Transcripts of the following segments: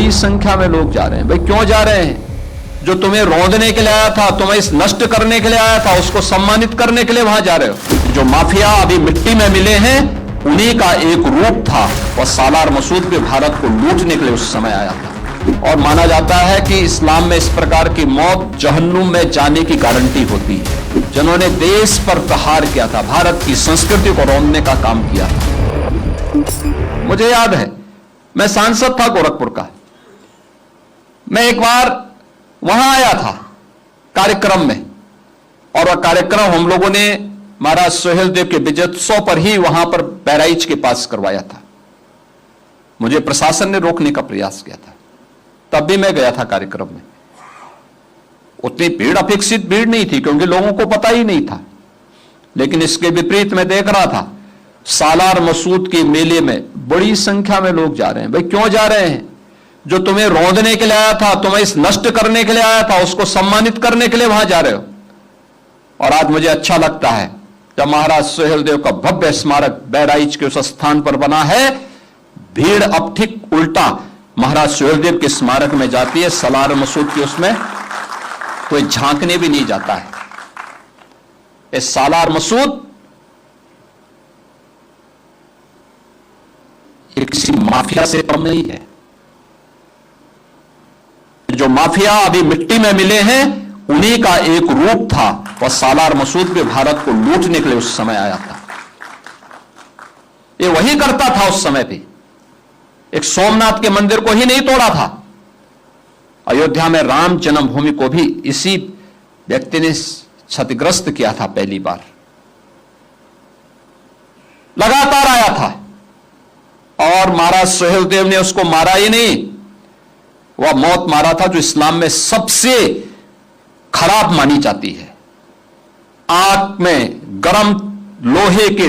बड़ी संख्या में लोग जा रहे हैं। भाई क्यों जा रहे हैं? जो तुम्हें रौंदने के लिए आया था, तुम्हें इस नष्ट करने के लिए आया था, उसको सम्मानित करने के लिए वहां जा रहे हो। जो माफिया अभी मिट्टी में मिले हैं, उन्हीं का एक रूप था और सालार मसूद भी भारत को लूटने के लिए उस समय आया था। और माना जाता है कि इस्लाम में इस प्रकार की मौत जहन्नुम में जाने की गारंटी होती है। जिन्होंने देश पर प्रहार किया था, भारत की संस्कृति को रौंदने का काम किया था। मुझे याद है, मैं सांसद था गोरखपुर का। मैं एक बार वहां आया था कार्यक्रम में, और वह कार्यक्रम हम लोगों ने महाराज सोहेलदेव के विजयोत्सव पर ही वहां पर बहराइच के पास करवाया था। मुझे प्रशासन ने रोकने का प्रयास किया था, तब भी मैं गया था कार्यक्रम में। उतनी भीड़, अपेक्षित भीड़ नहीं थी, क्योंकि लोगों को पता ही नहीं था। लेकिन इसके विपरीत मैं देख रहा था, सालार मसूद के मेले में बड़ी संख्या में लोग जा रहे हैं। भाई क्यों जा रहे हैं? जो तुम्हें रौंदने के लिए आया था, तुम्हें इस नष्ट करने के लिए आया था, उसको सम्मानित करने के लिए वहां जा रहे हो। और आज मुझे अच्छा लगता है जब महाराज सोहेलदेव का भव्य स्मारक बहराइच के उस स्थान पर बना है, भीड़ अब ठीक उल्टा महाराज सोहेलदेव के स्मारक में जाती है। सालार मसूद की उसमें कोई झांकने भी नहीं जाता है। इस सालार मसूद ये किसी माफिया से कम नहीं है। जो माफिया अभी मिट्टी में मिले हैं, उन्हीं का एक रूप था और सालार मसूद भी भारत को लूटने के लिए उस समय आया था। ये वही करता था उस समय भी। एक सोमनाथ के मंदिर को ही नहीं तोड़ा था, अयोध्या में राम जन्मभूमि को भी इसी व्यक्ति ने क्षतिग्रस्त किया था। पहली बार लगातार आया था, और महाराज सोहेलदेव ने उसको मारा ही नहीं, वह मौत मारा था जो इस्लाम में सबसे खराब मानी जाती है। आग में गरम लोहे के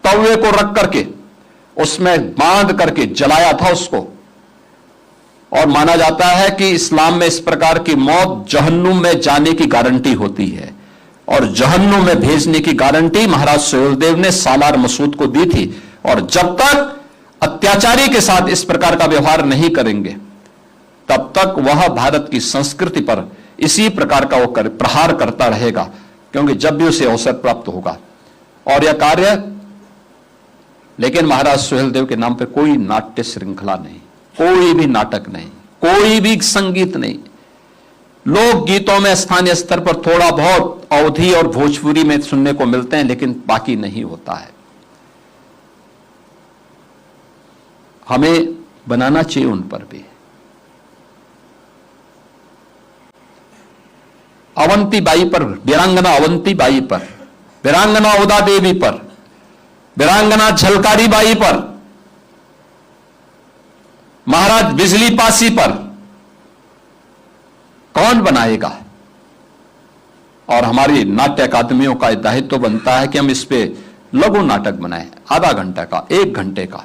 तवे को रख करके उसमें बांध करके जलाया था उसको। और माना जाता है कि इस्लाम में इस प्रकार की मौत जहन्नुम में जाने की गारंटी होती है, और जहन्नुम में भेजने की गारंटी महाराज सोहेलदेव ने सालार मसूद को दी थी। और जब तक अत्याचारी के साथ इस प्रकार का व्यवहार नहीं करेंगे, तब तक वह भारत की संस्कृति पर इसी प्रकार का वो प्रहार करता रहेगा, क्योंकि जब भी उसे अवसर प्राप्त होगा। और यह कार्य, लेकिन महाराज सोहेलदेव के नाम पर कोई नाट्य श्रृंखला नहीं, कोई भी नाटक नहीं, कोई भी संगीत नहीं। लोक गीतों में स्थानीय स्तर पर थोड़ा बहुत अवधी और भोजपुरी में सुनने को मिलते हैं, लेकिन बाकी नहीं होता है। हमें बनाना चाहिए उन पर भी। अवंती बाई पर, वीरांगना अवंती बाई पर, वीरांगना उदा देवी पर, वीरांगना झलकारी बाई पर, महाराज बिजली पासी पर कौन बनाएगा? और हमारी नाट्य अकादमियों का दायित्व बनता है कि हम इस पे लघु नाटक बनाएं, आधा घंटे का, 1 घंटे का,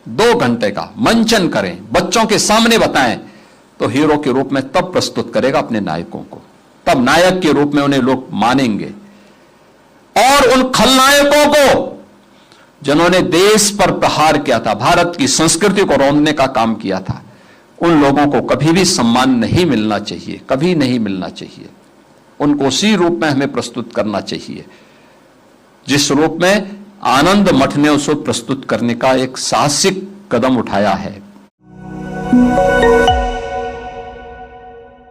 2 घंटे का मंचन करें, बच्चों के सामने बताएं। तो हीरो के रूप में तब प्रस्तुत करेगा अपने नायकों को, तब नायक के रूप में उन्हें लोग मानेंगे। और उन खलनायकों को जिन्होंने देश पर प्रहार किया था, भारत की संस्कृति को रौंदने का काम किया था, उन लोगों को कभी भी सम्मान नहीं मिलना चाहिए, कभी नहीं मिलना चाहिए। उनको उसी रूप में हमें प्रस्तुत करना चाहिए जिस रूप में आनंद मठ ने उसको प्रस्तुत करने का एक साहसिक कदम उठाया है।